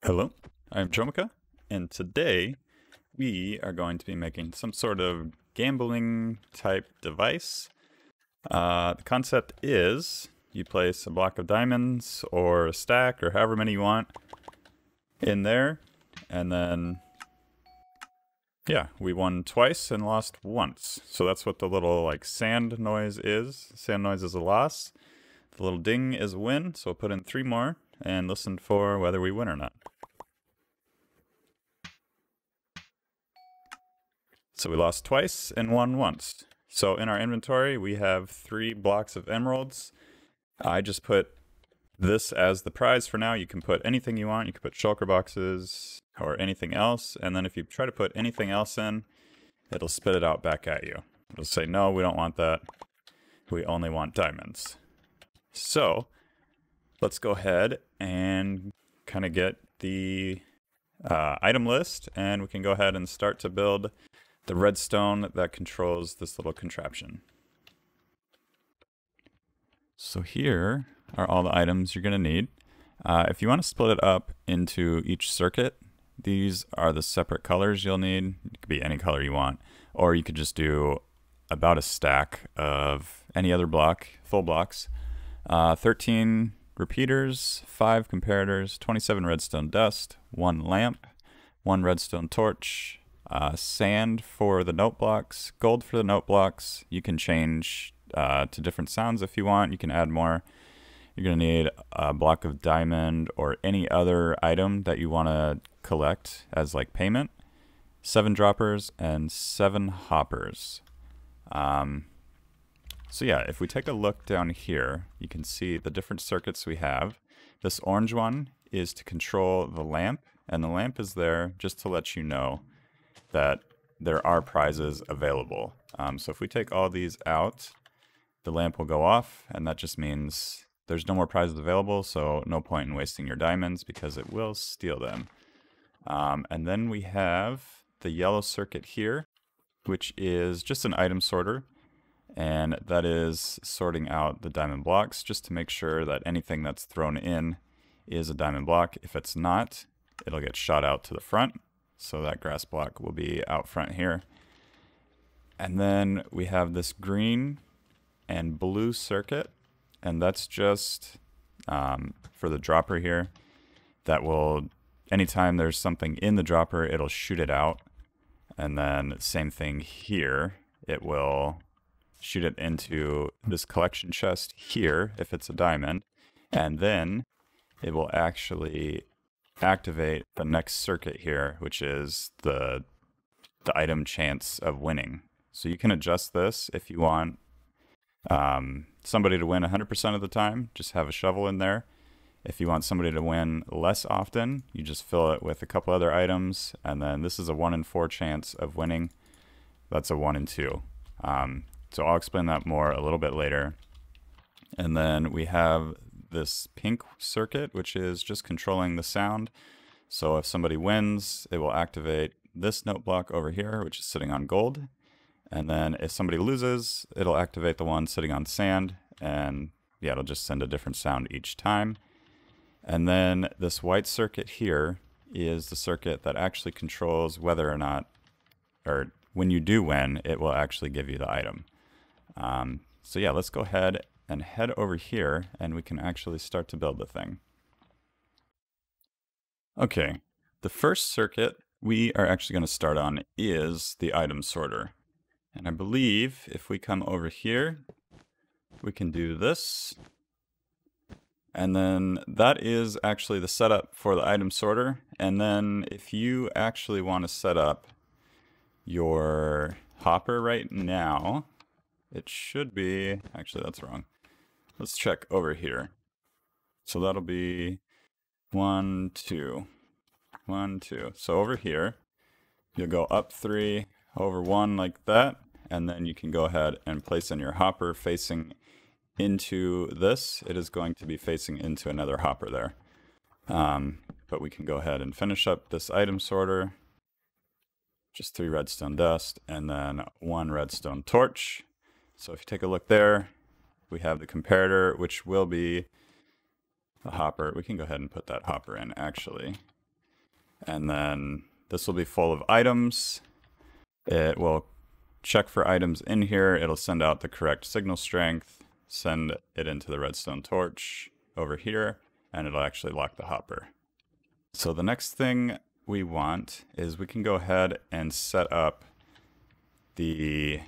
Hello, I'm Jomika, and today we are going to be making some sort of gambling type device. The concept is you place a block of diamonds or a stack or however many you want in there, and then yeah, we won twice and lost once. So that's what the little like sand noise is. Sand noise is a loss. The little ding is a win, so we'll put in 3 more and listen for whether we win or not. So we lost twice and won once. So in our inventory, we have 3 blocks of emeralds. I just put this as the prize for now. You can put anything you want. You can put shulker boxes or anything else. And then if you try to put anything else in, it'll spit it out back at you. It'll say, no, we don't want that. We only want diamonds. So let's go ahead and kind of get the item list, and we can go ahead and start to build the redstone that controls this little contraption. So here are all the items you're going to need. If you want to split it up into each circuit, these are the separate colors you'll need. It could be any color you want, or you could just do about a stack of any other block, full blocks. 13 repeaters, 5 comparators, 27 redstone dust, 1 lamp, 1 redstone torch, sand for the note blocks, gold for the note blocks. You can change to different sounds if you want. You can add more. You're going to need a block of diamond or any other item that you want to collect as like payment. 7 droppers and 7 hoppers. So yeah, if we take a look down here, you can see the different circuits we have. This orange one is to control the lamp, and the lamp is there just to let you know that there are prizes available. So if we take all these out, the lamp will go off, and that just means there's no more prizes available, so no point in wasting your diamonds because it will steal them. And then we have the yellow circuit here, which is just an item sorter, and that is sorting out the diamond blocks just to make sure that anything that's thrown in is a diamond block. If it's not, it'll get shot out to the front. So that grass block will be out front here. And then we have this green and blue circuit, and that's just for the dropper here. That will, anytime there's something in the dropper, it'll shoot it out. And then same thing here, it will shoot it into this collection chest here if it's a diamond. And then it will actually activate the next circuit here, which is the item chance of winning. So you can adjust this if you want somebody to win 100% of the time, just have a shovel in there. If you want somebody to win less often, you just fill it with a couple other items, and then this is a 1 in 4 chance of winning. That's a 1 in 2. So I'll explain that more a little bit later. And then we have this pink circuit, which is just controlling the sound. So if somebody wins, it will activate this note block over here, which is sitting on gold. And then if somebody loses, it'll activate the one sitting on sand. And yeah, it'll just send a different sound each time. And then this white circuit here is the circuit that actually controls whether or not, or when you do win, it will actually give you the item. So yeah, let's go ahead and head over here, and we can actually start to build the thing. Okay, the first circuit we are actually going to start on is the item sorter. And I believe if we come over here, we can do this. And then that is actually the setup for the item sorter. And then if you actually want to set up your hopper right now, it should be, actually that's wrong. Let's check over here. So that'll be 1, 2, 1, 2. So over here, you'll go up 3, over 1 like that, and then you can go ahead and place in your hopper facing into this. It is going to be facing into another hopper there. But we can go ahead and finish up this item sorter. Just 3 redstone dust, and then 1 redstone torch. So if you take a look there, we have the comparator, which will be the hopper. We can go ahead and put that hopper in, actually. And then this will be full of items. It will check for items in here. It'll send out the correct signal strength, send it into the redstone torch over here, and it'll actually lock the hopper. So the next thing we want is we can go ahead and set up the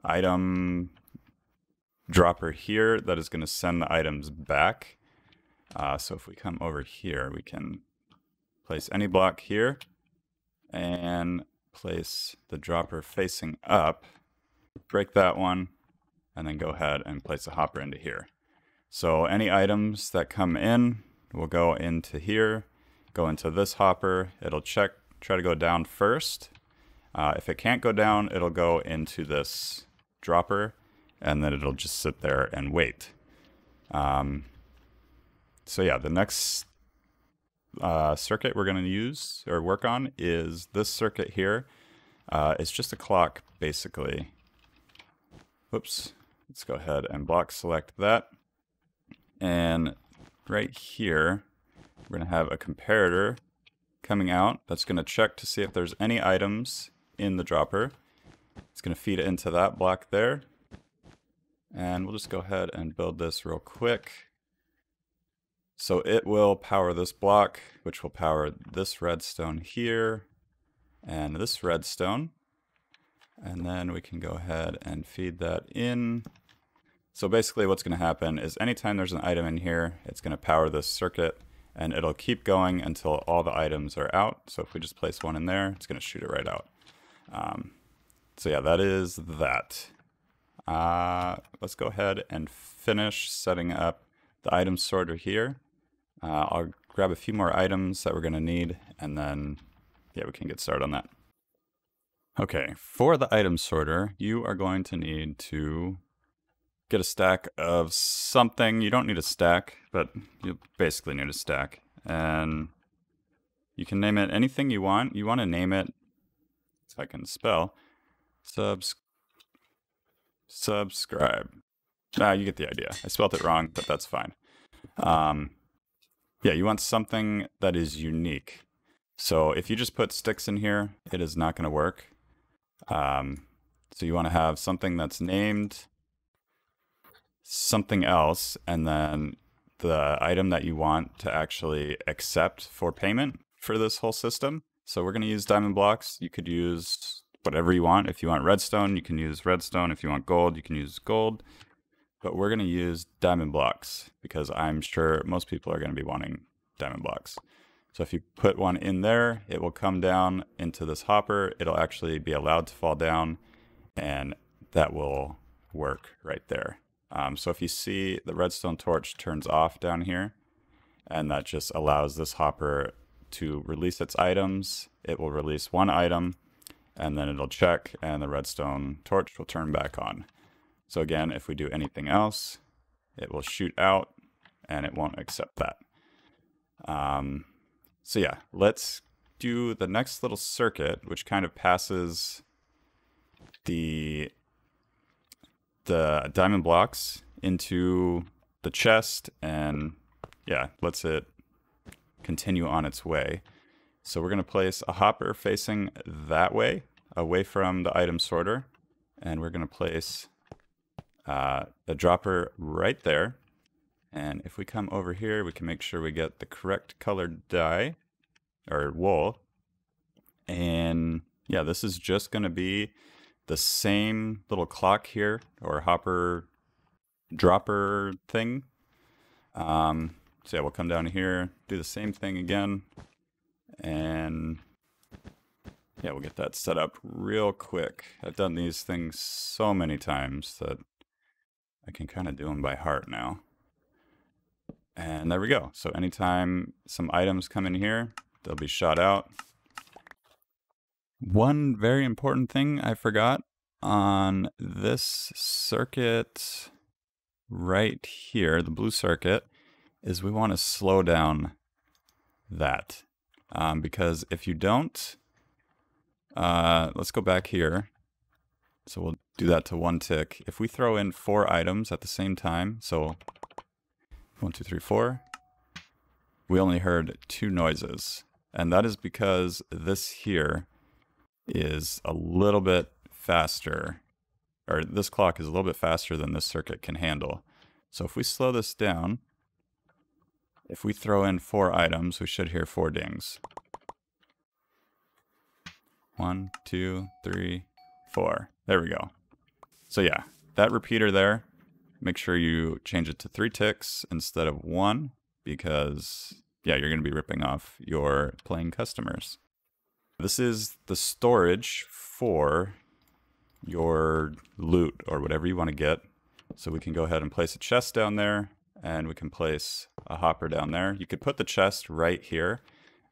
item dropper here that is going to send the items back. So if we come over here, we can place any block here and place the dropper facing up, break that one, and then go ahead and place a hopper into here. So any items that come in will go into here, go into this hopper. It'll try to go down first. If it can't go down, it'll go into this dropper, and then it'll just sit there and wait. So yeah, the next circuit we're going to use or work on is this circuit here. It's just a clock, basically. Whoops. Let's go ahead and block select that. And right here, we're going to have a comparator coming out that's going to check to see if there's any items in the dropper. It's going to feed it into that block there. And we'll just go ahead and build this real quick. So it will power this block, which will power this redstone here and this redstone. And then we can go ahead and feed that in. So basically what's going to happen is anytime there's an item in here, it's going to power this circuit, and it'll keep going until all the items are out. So if we just place one in there, it's going to shoot it right out. So yeah, that is that. Let's go ahead and finish setting up the item sorter here. I'll grab a few more items that we're going to need, and then yeah, we can get started on that. Okay, for the item sorter, you are going to need to get a stack of something. You don't need a stack, but you basically need a stack. And you can name it anything you want. You want to name it, if I can spell, subscribe. You get the idea. I spelled it wrong, but that's fine. Yeah, you want something that is unique. So if you just put sticks in here, it is not going to work. So you want to have something that's named something else, and then the item that you want to actually accept for payment for this whole system. So we're going to use diamond blocks. You could use whatever you want. If you want redstone, you can use redstone. If you want gold, you can use gold. But we're going to use diamond blocks because I'm sure most people are going to be wanting diamond blocks. So if you put one in there, it will come down into this hopper. It'll actually be allowed to fall down, and that will work right there. So if you see the redstone torch turns off down here, and that just allows this hopper to release its items. It will release one item, and then it'll check, and the redstone torch will turn back on. So again, if we do anything else, it will shoot out, and it won't accept that. So yeah, let's do the next little circuit, which kind of passes the diamond blocks into the chest, and yeah, lets it continue on its way. So we're going to place a hopper facing that way, away from the item sorter, and we're going to place a dropper right there. And if we come over here, we can make sure we get the correct colored dye or wool. And yeah, this is just going to be the same little clock here, or hopper dropper thing. So yeah, we'll come down here, do the same thing again, and yeah, we'll get that set up real quick. I've done these things so many times that I can kind of do them by heart now. And there we go. So anytime some items come in here, they'll be shot out. One very important thing I forgot on this circuit right here, the blue circuit, is we want to slow down that. Because if you don't, let's go back here. So we'll do that to 1 tick. If we throw in 4 items at the same time, so 1, 2, 3, 4, we only heard 2 noises. And that is because this here is a little bit faster, or this clock is a little bit faster than this circuit can handle. So if we slow this down, if we throw in 4 items, we should hear 4 dings. 1, 2, 3, 4. There we go. So yeah, that repeater there, make sure you change it to 3 ticks instead of 1, because yeah, you're going to be ripping off your playing customers. This is the storage for your loot or whatever you want to get. So we can go ahead and place a chest down there, and we can place a hopper down there. You could put the chest right here.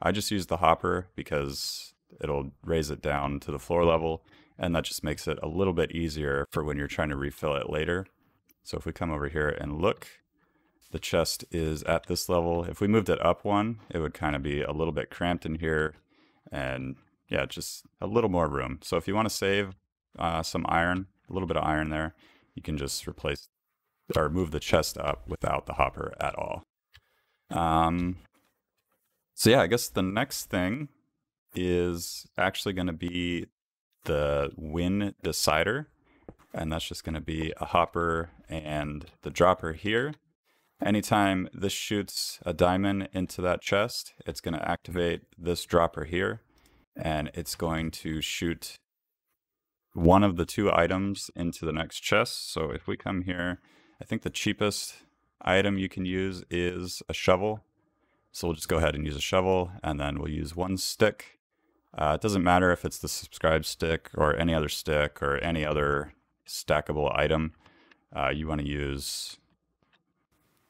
I just use the hopper because it'll raise it down to the floor level, and that just makes it a little bit easier for when you're trying to refill it later. So if we come over here and look, the chest is at this level. If we moved it up 1, it would kind of be a little bit cramped in here, and yeah, just a little more room. So if you want to save some iron, a little bit of iron there, you can just replace or move the chest up without the hopper at all. So yeah, I guess the next thing is actually going to be the win decider, and that's just going to be a hopper and the dropper here. Anytime this shoots a diamond into that chest, it's going to activate this dropper here, and it's going to shoot one of the 2 items into the next chest. So if we come here, I think the cheapest item you can use is a shovel. So we'll just go ahead and use a shovel, and then we'll use 1 stick. It doesn't matter if it's the subscribe stick or any other stick or any other stackable item. You want to use,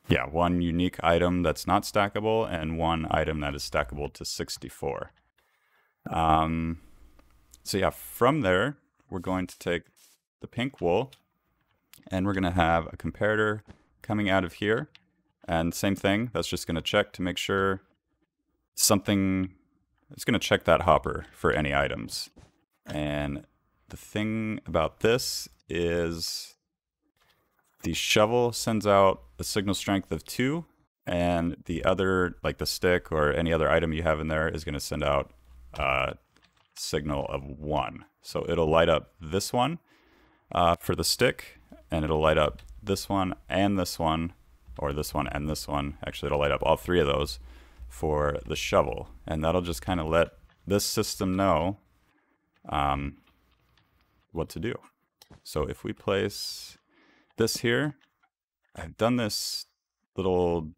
yeah, 1 unique item that's not stackable and 1 item that is stackable to 64. So yeah, from there, we're going to take the pink wool, and we're going to have a comparator coming out of here. And same thing, that's just going to check to make sure something, it's going to check that hopper for any items. And the thing about this is the shovel sends out a signal strength of 2, and the other, like the stick or any other item you have in there, is going to send out a signal of 1. So it'll light up this one for the stick, and it'll light up this one and this one, or this one and this one. Actually, it'll light up all 3 of those for the shovel, and that'll just kind of let this system know what to do. So if we place this here, I've done this little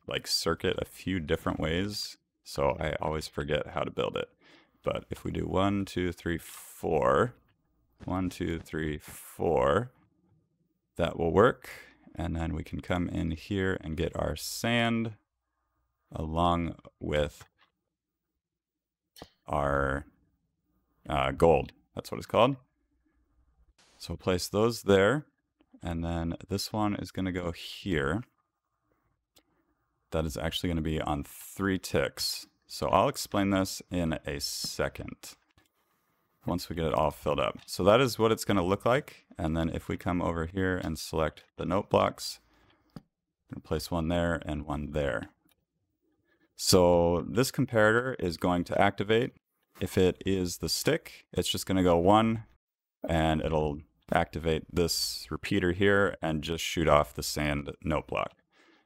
like circuit a few different ways, so I always forget how to build it. But if we do 1, 2, 3, 4, 1, 2, 3, 4, that will work. And then we can come in here and get our sand along with our gold. That's what it's called. So we'll place those there. And then this one is going to go here. That is actually going to be on 3 ticks. So I'll explain this in a second, once we get it all filled up. So that is what it's going to look like. And then if we come over here and select the note blocks, I'm going to place 1 there and 1 there. So this comparator is going to activate. If it is the stick, it's just going to go 1, and it'll activate this repeater here and just shoot off the sand note block.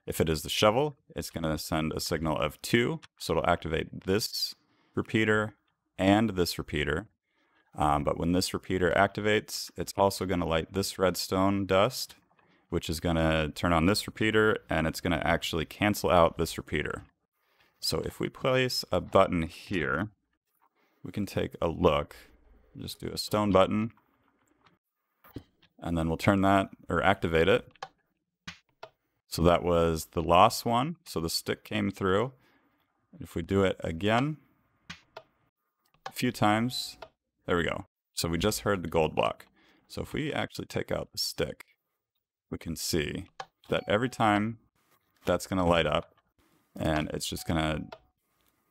If it is the shovel, it's going to send a signal of 2, so it'll activate this repeater and this repeater. But when this repeater activates, it's also going to light this redstone dust, which is going to turn on this repeater, and it's going to actually cancel out this repeater. So if we place a button here, we can take a look. Just do a stone button, and then we'll turn that, or activate it. So that was the lost one. So the stick came through. If we do it again, a few times, there we go. So we just heard the gold block. So if we actually take out the stick, we can see that every time that's going to light up, and it's just going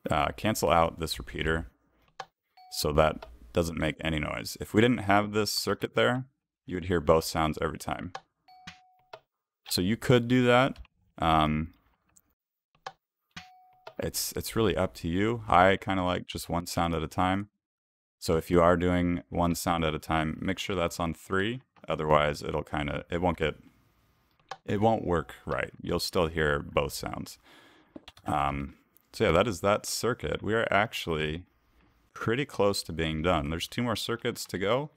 to cancel out this repeater, so that doesn't make any noise. If we didn't have this circuit there, you would hear both sounds every time. So you could do that. It's really up to you. I kind of like just one sound at a time. So if you are doing one sound at a time, make sure that's on 3. Otherwise, it won't work right. You'll still hear both sounds. So yeah, that is that circuit. We are actually pretty close to being done. There's 2 more circuits to go.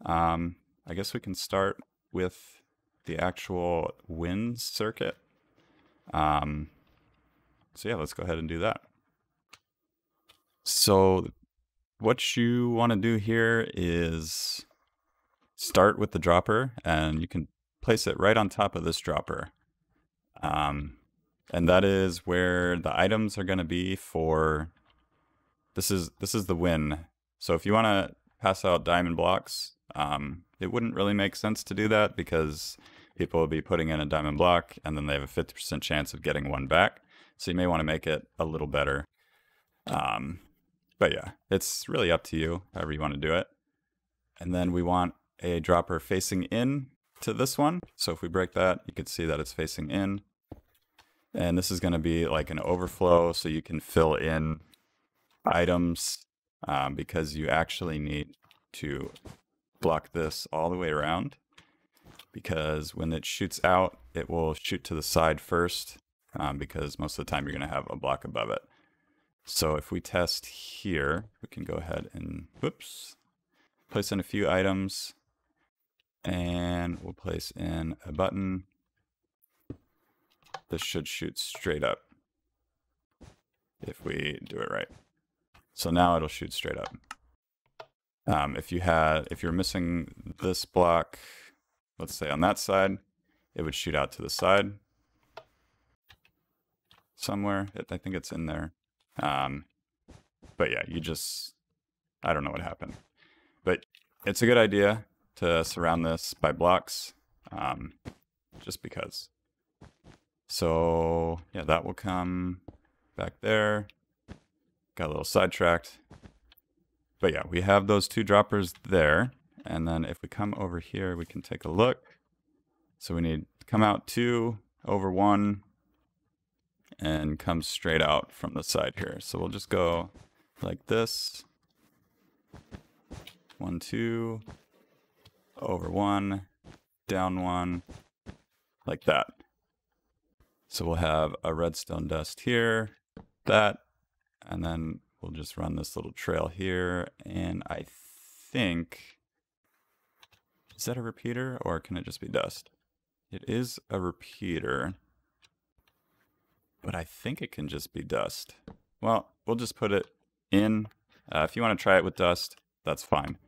I guess we can start with the actual wind circuit. So yeah, let's go ahead and do that. So what you want to do here is start with the dropper, and you can place it right on top of this dropper. And that is where the items are going to be for, this is the win. So if you want to pass out diamond blocks, it wouldn't really make sense to do that because people will be putting in a diamond block and then they have a 50% chance of getting one back. So you may want to make it a little better. But yeah, it's really up to you, however you want to do it. And then we want a dropper facing in to this one. So if we break that, you can see that it's facing in. And this is going to be like an overflow, so you can fill in items because you actually need to block this all the way around, because when it shoots out, it will shoot to the side first because most of the time you're going to have a block above it. So if we test here, we can go ahead and, place in a few items, and we'll place in a button. This should shoot straight up if we do it right. So now it'll shoot straight up. If you're missing this block, let's say on that side, it would shoot out to the side somewhere. I think it's in there. But yeah, I don't know what happened. But it's a good idea to surround this by blocks, just because. So yeah, that will come back there. Got a little sidetracked. But yeah, we have those 2 droppers there. And then if we come over here, we can take a look. So we need to come out 2 over 1 and come straight out from the side here. So we'll just go like this. 1, 2, over 1, down 1, like that. So we'll have a redstone dust here, that, and then we'll just run this little trail here. And I think, is that a repeater or can it just be dust? It is a repeater, but I think it can just be dust. Well, we'll just put it in. If you want to try it with dust, that's fine.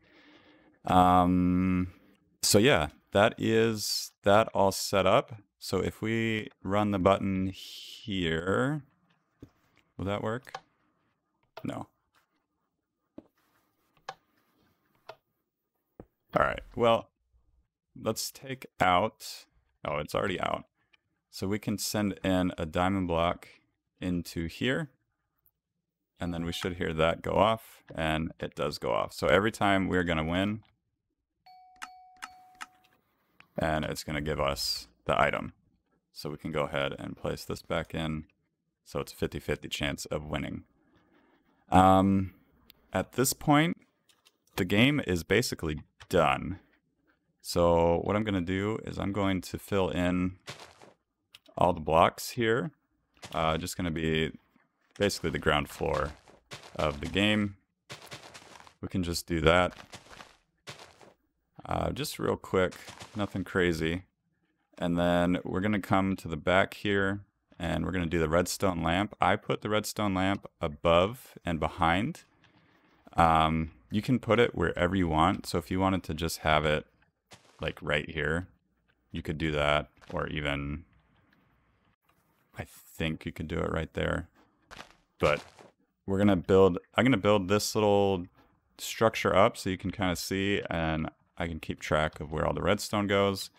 So yeah, that is that all set up. So if we run the button here, will that work? No. All right, well, let's take out, oh, it's already out. So we can send in a diamond block into here, and then we should hear that go off, and it does go off. So every time we're gonna win, and it's gonna give us the item. So we can go ahead and place this back in. So it's a 50-50 chance of winning. At this point, the game is basically done. So what I'm going to do is I'm going to fill in all the blocks here. Just going to be basically the ground floor of the game. We can just do that. Just real quick, nothing crazy. And then we're going to come to the back here and we're going to do the redstone lamp. I put the redstone lamp above and behind. You can put it wherever you want. So if you wanted to just have it like right here, you could do that. Or even, I think you could do it right there. But we're going to build, I'm going to build this little structure up so you can kind of see, and I can keep track of where all the redstone goes.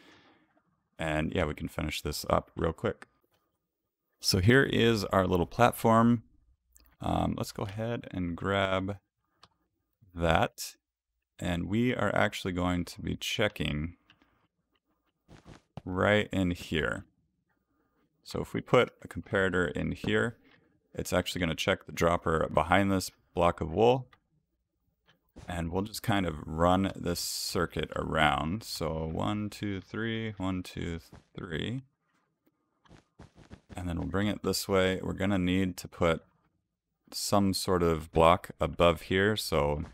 And yeah, we can finish this up real quick. So here is our little platform. Let's go ahead and grab that. And we are actually going to be checking right in here. So if we put a comparator in here, it's actually going to check the dropper behind this block of wool. And we'll just kind of run this circuit around. So 1, 2, 3, 1, 2, 3. And then we'll bring it this way. We're going to need to put some sort of block above here. So,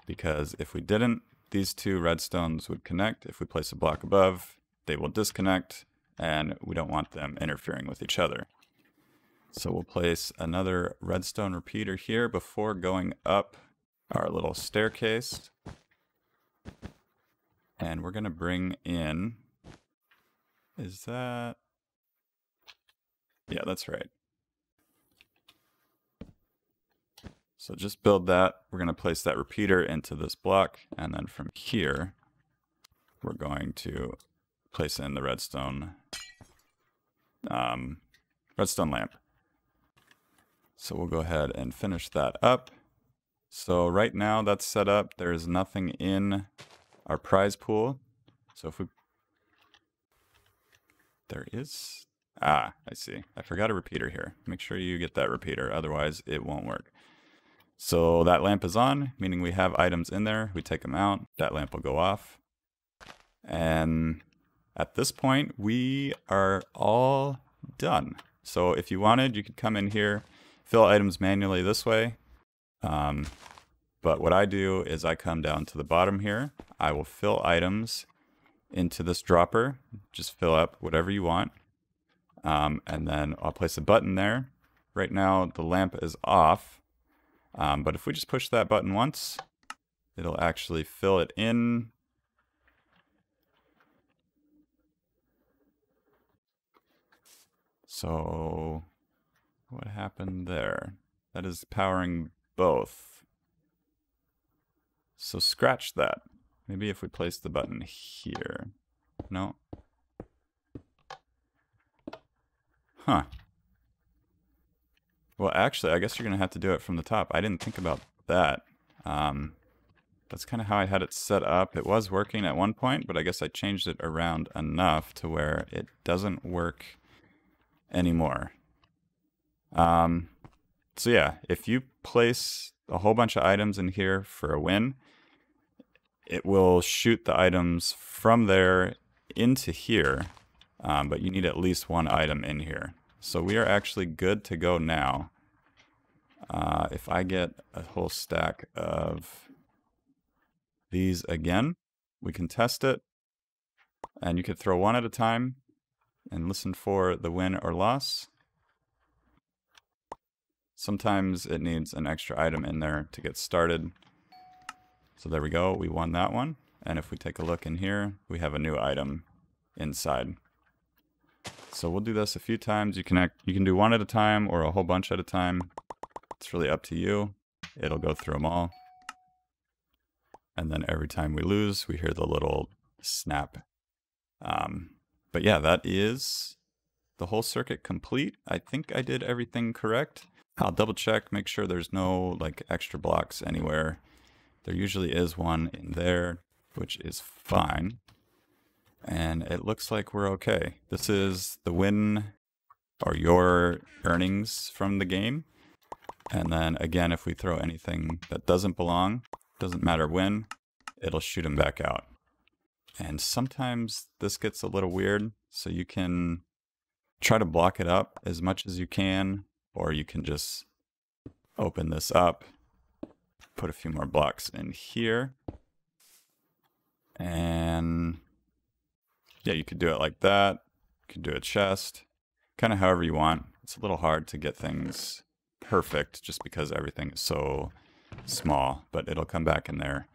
because if we didn't, these two redstones would connect. If we place a block above, they will disconnect, and we don't want them interfering with each other. So we'll place another redstone repeater here before going up our little staircase. And we're going to bring in, is that, yeah, that's right. So just build that. We're going to place that repeater into this block, and then from here, we're going to place in the redstone lamp. So we'll go ahead and finish that up. So right now that's set up. There is nothing in our prize pool. So if we, there is, I see. I forgot a repeater here. Make sure you get that repeater, otherwise it won't work. So that lamp is on, meaning we have items in there. We take them out, that lamp will go off. And at this point, we are all done. So if you wanted, you could come in here, fill items manually this way. But what I do is I come down to the bottom here. I will fill items into this dropper. Just fill up whatever you want. And then I'll place a button there. Right now, the lamp is off. But if we just push that button once, it'll actually fill it in. So what happened there? That is powering both. So scratch that. Maybe if we place the button here. No. Huh. Well, actually, I guess you're going to have to do it from the top. I didn't think about that. That's kind of how I had it set up. It was working at one point, but I guess I changed it around enough to where it doesn't work anymore. So yeah, if you place a whole bunch of items in here for a win, it will shoot the items from there into here, but you need at least one item in here. So we are actually good to go now. If I get a whole stack of these again, we can test it. And you could throw one at a time and listen for the win or loss. Sometimes it needs an extra item in there to get started. So there we go, we won that one. And if we take a look in here, we have a new item inside. So we'll do this a few times. You can do one at a time or a whole bunch at a time. It's really up to you. It'll go through them all. And then every time we lose, we hear the little snap. But yeah, that is the whole circuit complete. I think I did everything correct. I'll double check, make sure there's no like extra blocks anywhere. There usually is one in there, which is fine. And it looks like we're okay. This is the win or your earnings from the game. And then again, if we throw anything that doesn't belong, doesn't matter when, it'll shoot them back out. And sometimes this gets a little weird, so you can try to block it up as much as you can, or you can just open this up, put a few more blocks in here, and yeah, you could do it like that. You could do a chest, kind of however you want. It's a little hard to get things perfect just because everything is so small, but it'll come back in there.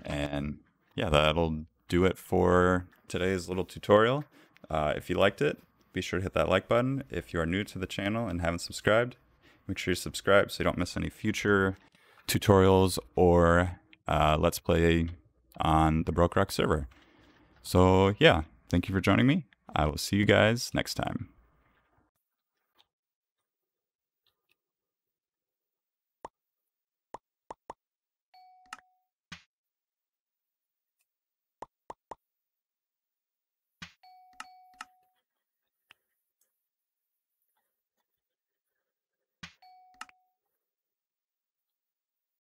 And yeah, that'll do it for today's little tutorial. If you liked it, be sure to hit that like button. If you are new to the channel and haven't subscribed, make sure you subscribe so you don't miss any future tutorials or Let's Play on the Bedrock server. So yeah, thank you for joining me. I will see you guys next time.